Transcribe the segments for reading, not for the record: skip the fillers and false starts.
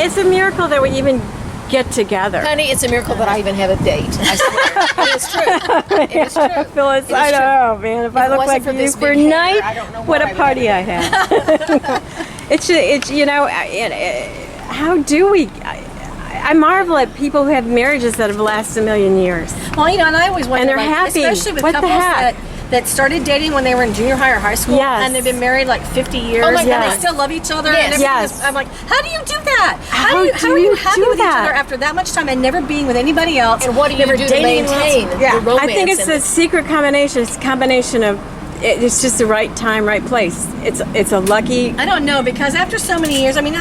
it's a miracle that we even get together. Honey, it's a miracle that I even have a date. I swear. It is true. It is true. Phyllis, I don't know, man. If I look like you for a night, what a party I have. it's you know, how do we? I marvel at people who have marriages that have lasted a million years. Well, you know, and I always wonder, And they're like, happy. especially with What the couples heck? that started dating when they were in junior high or high school, Yes. and they've been married like 50 years, Oh my and God. they still love each other. Yes. And everything Yes. is, I'm like, how do you do that? How are you do happy you with do each that? other after that much time and never being with anybody else? And what do you never do to dating anyone else? maintain Yeah. the romance? I think it's and a secret combination. It's a combination of it's just the right time, right place. It's a lucky. I don't know, because after so many years, I mean, I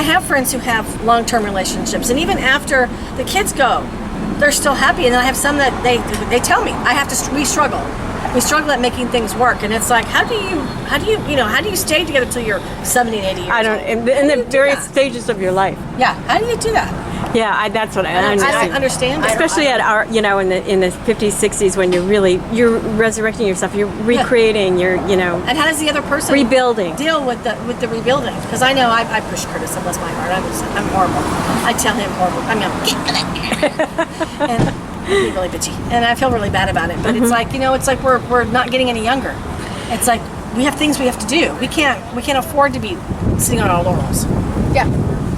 have friends who have long-term relationships, and even after the kids go, they're still happy. And then I have some that they tell me we struggle at making things work. And it's like, how do you stay together till you're 70 and 80 years I don't old? in the various stages of your life. Yeah, how do you do that? Yeah, that's what I I understand. don't understand it. Especially at our, in the 50s, 60s, when you're resurrecting yourself, you're recreating, And how does the other person rebuilding. deal with the rebuilding? Because I know I push Curtis, and bless my heart, I'm horrible. I tell him horrible. I'm and he's really bitchy, and I feel really bad about it. But it's like, it's like we're not getting any younger. It's like we have things we have to do. We can't afford to be sitting on our laurels. Yeah.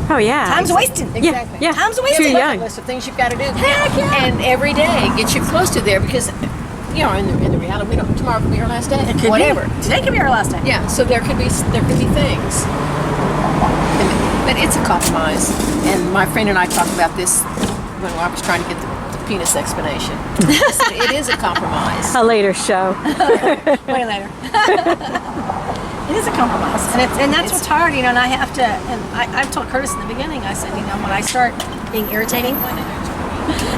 Oh yeah. Time's wasting. Exactly. Yeah. Time's Too wasting. young. List of things you've got to do. Heck yeah. And every day gets you close to there because, in the reality, we don't. Tomorrow could be our last day. It could Whatever. be. Today could be our last day. Yeah. So there could be things. But it's a compromise. And my friend and I talked about this when I was trying to get the penis explanation. I said, it is a compromise. A later show. Way later. It is a compromise, and that's what's hard, and I have to. And I've told Curtis in the beginning. I said, when I start being irritating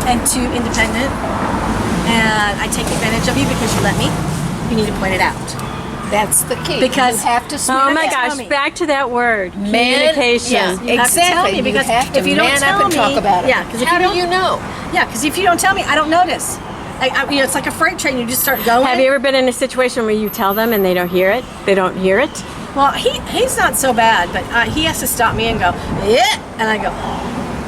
and too independent, and I take advantage of you because you let me, you need to point it out. That's the key. Because you have to. Oh my tell gosh! me. Back to that word, communication. Yeah, You have to tell me, because if you don't man tell up and me, talk about it. yeah, because how do you know? Yeah, because if you don't tell me, I don't notice. It's like a freight train. You just start going. Have you ever been in a situation where you tell them and they don't hear it? They don't hear it? Well, he's not so bad, but he has to stop me and go, yeah, and I go.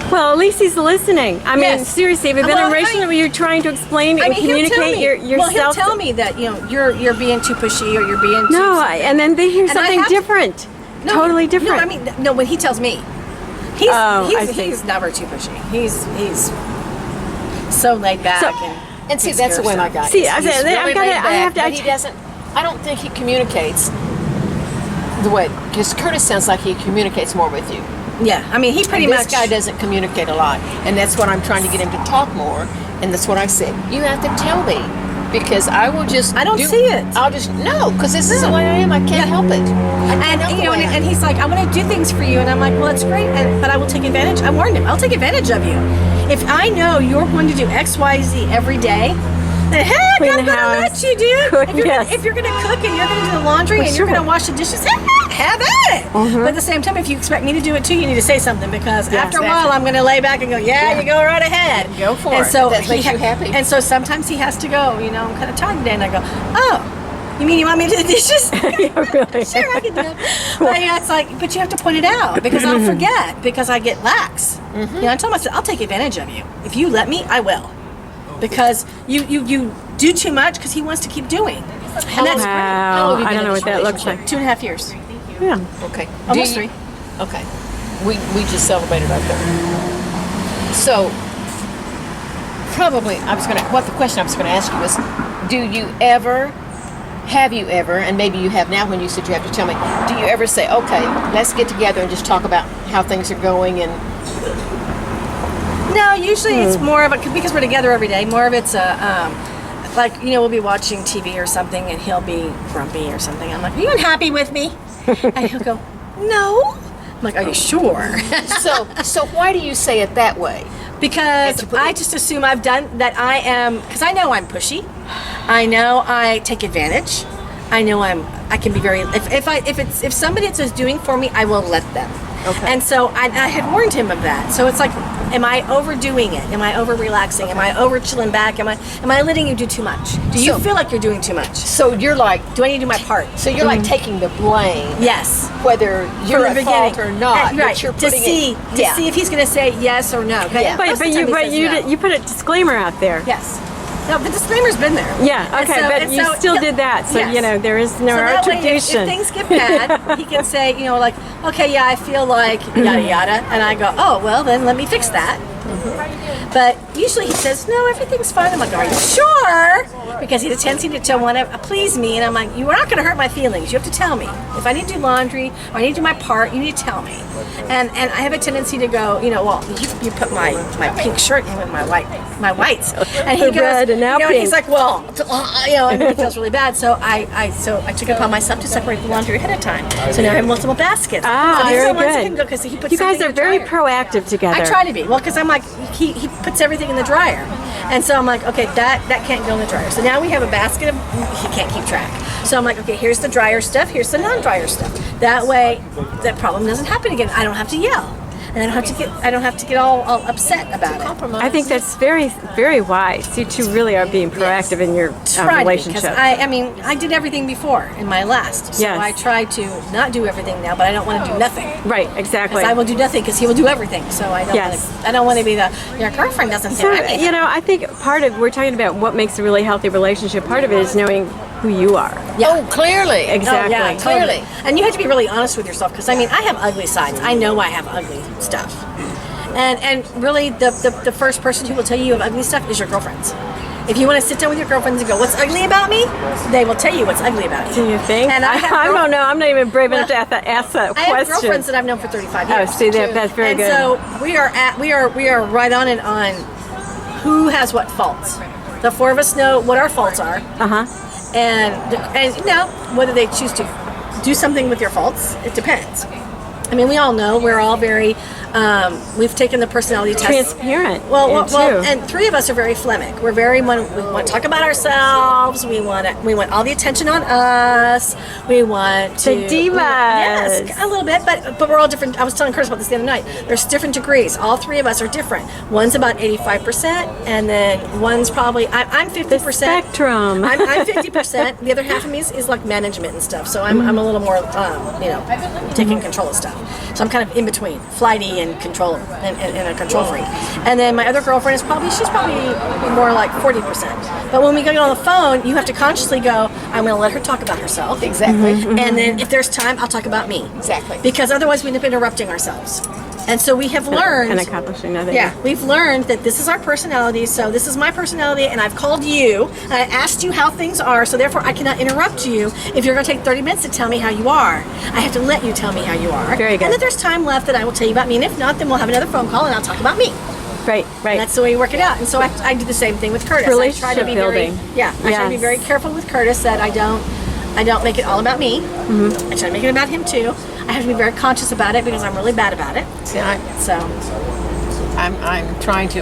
Well, at least he's listening. I mean, Yes. seriously, have you been in a relationship where you're trying to explain and communicate yourself? Well, he'll tell me that you're being too pushy or you're being too. No, and then they hear And I something have to- different, No, totally different. No, I mean, no. When he tells me, he's I see. he's never too pushy. He's so laid back And see, that's the way my guy is. See, I He's said, really laid back, but he doesn't. I don't think he communicates the way. Because Curtis sounds like he communicates more with you. Yeah, I mean, he pretty And much. This guy doesn't communicate a lot, and that's what I'm trying to get him to talk more. And that's what I said. You have to tell me, because I will just. I don't see it. I'll just because this is the way I am. I can't help it. I can't help the way I am. And he's like, I want to do things for you, and I'm like, well, that's great, but I will take advantage. I warned him, I'll take advantage of you. If I know you're going to do X, Y, Z every day, then heck, Clean I'm the going to house. let you do. Yes. If you're going to cook and you're going to do the laundry and you're going to wash the dishes, have at it. But at the same time, if you expect me to do it too, you need to say something, because after a while, I'm going to lay back and go, yeah, you go right ahead. Go for and it. So That makes you happy. And so sometimes he has to go, I'm kind of tired today, and I go, oh. You mean you want me to do the dishes? Really? Sure, I can do it. But it's like, but you have to point it out, because I'll forget, because I get lax. I told myself, I'll take advantage of you. If you let me, I will. Because you do too much, because he wants to keep doing. And that's How long have you I been don't know in what this that looks great. like. 2.5 years. Yeah. Okay. Almost 3. Okay. We just celebrated our third. So probably the question I was gonna ask you is, have you ever, and maybe you have now when you said you have to tell me, do you ever say, okay, let's get together and just talk about how things are going? And No, usually it's more of a, because we're together every day, more of it's a, we'll be watching TV or something, and he'll be grumpy or something. I'm like, are you unhappy with me? And he'll go, no. I'm like, are you sure? so why do you say it that way? Because I just assume I've done that. Because I know I'm pushy. I know I take advantage. I know I can be very. If somebody is doing for me, I will let them. Okay. And so I had warned him of that. So it's like, am I overdoing it? Am I over relaxing? Am I over chilling back? Am I letting you do too much? Do you feel like you're doing too much? So you're like, Do I need to do my part? so you're like taking the blame, Yes. whether you're From the at fault beginning. or not. Right. But you're To putting see it, if he's going to say yes or no. Yeah. But you put a disclaimer out there. Yes. No, the disclaimer's been there. Yeah, And okay, so- but and you so still he'll- did that, so yes. there is no So that way, if attribution. things get bad, he can say, like, okay, yeah, I feel like yada yada, and I go, oh, well, then let me fix that. But usually he says, no, everything's fine. I'm like, are you sure? Because he has a tendency to want to please me, and I'm like, you are not going to hurt my feelings. You have to tell me. If I need to do laundry or I need to do my part, you need to tell me. And I have a tendency to go, well, you put my pink shirt in with my whites, and he goes, Red and now and pink. he's like, well, and he feels really bad. So I took it upon myself to separate the laundry ahead of time. So now I have multiple baskets. Ah, so these very are ones that good. can go because he puts You guys something are in the very dryer. proactive together. I try to be. Well, because I'm like, he puts everything in the dryer. And so I'm like, okay, that can't go in the dryer. So now we have a basket of, he can't keep track. So I'm like, okay, here's the dryer stuff, here's the non-dryer stuff. That way, that problem doesn't happen again. I don't have to yell. And I don't have to get all upset about it. I think that's very, very wise. You two really are being proactive in your Try to be, relationship. because I did everything before in my last. So Yes. I try to not do everything now, but I don't want to do nothing. Right, exactly. Because I will do nothing because he will do everything. So I don't Yes. want to. I don't want to be your girlfriend doesn't So, do anything. I think part of, we're talking about what makes a really healthy relationship. Part of it is knowing who you are. Oh, clearly. Exactly. Oh, yeah, Clearly. totally. And you have to be really honest with yourself, because I have ugly sides. I know I have ugly stuff. And really, the first person who will tell you have ugly stuff is your girlfriends. If you want to sit down with your girlfriends and go, what's ugly about me? They will tell you what's ugly about you. Do you think? And I don't know. I'm not even brave enough to ask that I have question. girlfriends that I've known for 35 Oh, years. see, that's very and good. so we are right on it on who has what faults. The four of us know what our faults are, and whether they choose to do something with your faults, it depends. We all know we're all very. We've taken the personality test. Transparent. Well, too. and three of us are very phlegmic. We're very we want to talk about ourselves. We want all the attention on us. We want to The divas. Yes, a little bit, but we're all different. I was telling Curtis about this the other night. There's different degrees. All three of us are different. One's about 85%, and then one's probably I'm 50%. The spectrum. I'm 50%. The other half of me is like management and stuff. So I'm a little more taking control of stuff. So I'm kind of in between, flighty and control and a control freak. And then my other girlfriend she's probably more like 40%. But when we get on the phone, you have to consciously go, I'm going to let her talk about herself. Exactly. And then if there's time, I'll talk about me. Exactly. Because otherwise we end up interrupting ourselves. And so we have learned. And accomplishing nothing. Yeah, we've learned that this is our personality, so this is my personality, and I've called you, and I asked you how things are, so therefore I cannot interrupt you if you're going to take 30 minutes to tell me how you are. I have to let you tell me how you are. Very good. And if there's time left, then I will tell you about me, and if not, then we'll have another phone call, and I'll talk about me. Right. And that's the way we work it out. And so I do the same thing with Curtis. Relationship I try to be building. I try to be Yes. very careful with Curtis that I don't make it all about me. I try to make it about him too. I have to be very conscious about it because I'm really bad about it. See, So I'm trying to,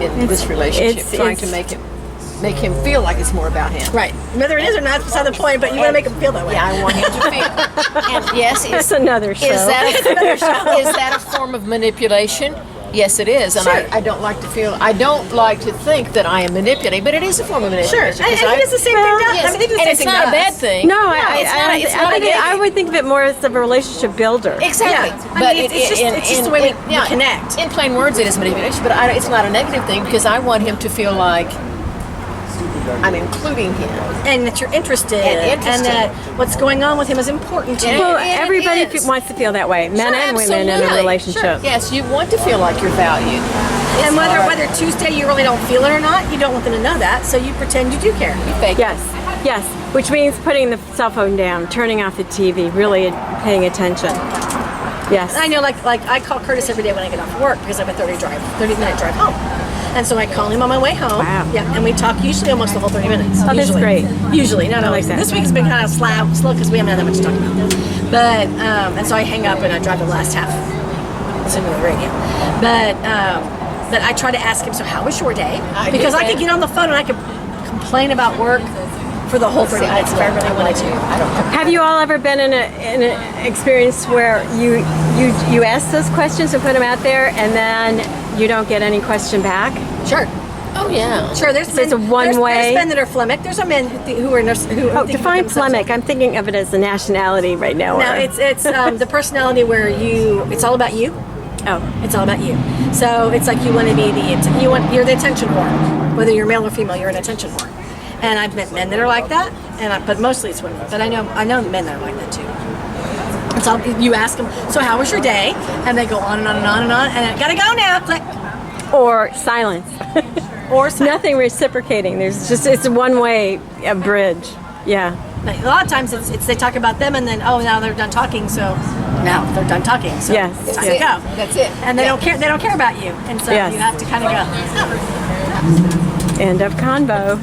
in this relationship, trying to make him feel like it's more about him. right, whether it is or not, that's beside the point. But you want to make him feel that way. Yeah, I want him to feel. And yes, That's another show. is that a form of manipulation? Yes, it is, and Sure. I don't like to think that I am manipulating, but it is a form of Sure, manipulation. and he does the same thing. Yes, They do the and same it's thing not to a bad us. thing. No, I I would think of it more as of a relationship builder. Exactly, Yeah. I mean, it's just the way we connect. In plain words, it is manipulation, but it's not a negative thing because I want him to feel like I'm including him. And that you're interested, And that what's going on with him is important to Yeah. you. Well, And it everybody is. wants to feel that way, men Sure, and women in a absolutely. relationship. Sure. Yes, you want to feel like you're valued. And whether Tuesday you really don't feel it or not, you don't want them to know that, so you pretend you do care. You fake. Yes, which means putting the cell phone down, turning off the TV, really paying attention. Yes. I know, like I call Curtis every day when I get off work because I have a 30-minute drive home. And so I call him on my way home. Wow. Yeah, and we talk usually almost the whole 30 minutes. Oh, that's usually. great. Usually, not I always. like that. This week has been kind of slow because we haven't had that much to talk about. But, and so I hang up and I drive the last half, listening to the radio. But I try to ask him, so how was your day? I Because get I could that. get on the phone and I could complain about work for the whole 30 minutes if I really wanted to. I don't have. Have you all ever been in an experience where you ask those questions and put them out there, and then you don't get any question back? Sure. Oh yeah. Sure, there's So it's a one-way- There's men that are phlegmic. There's some men who are who Oh, think define of themselves- phlegmic. I'm thinking of it as a nationality right now. No, or- it's the personality where it's all about you. oh, It's all about you. So it's like you want to be you're the attention whore. Whether you're male or female, you're an attention whore. And I've met men that are like that, but mostly it's women. But I know men that are like that too. And so you ask them, so how was your day? And they go on and on and on and on. And I gotta go now. Click. or silence. Or Nothing reciprocating. It's a one-way bridge. Yeah. a lot of times it's they talk about them and then now they're done talking. So now they're done talking. So Yes, it's time yes. to go. That's it. And they don't care. They don't care about you. And so Yes. you have to kind of go. End of convo.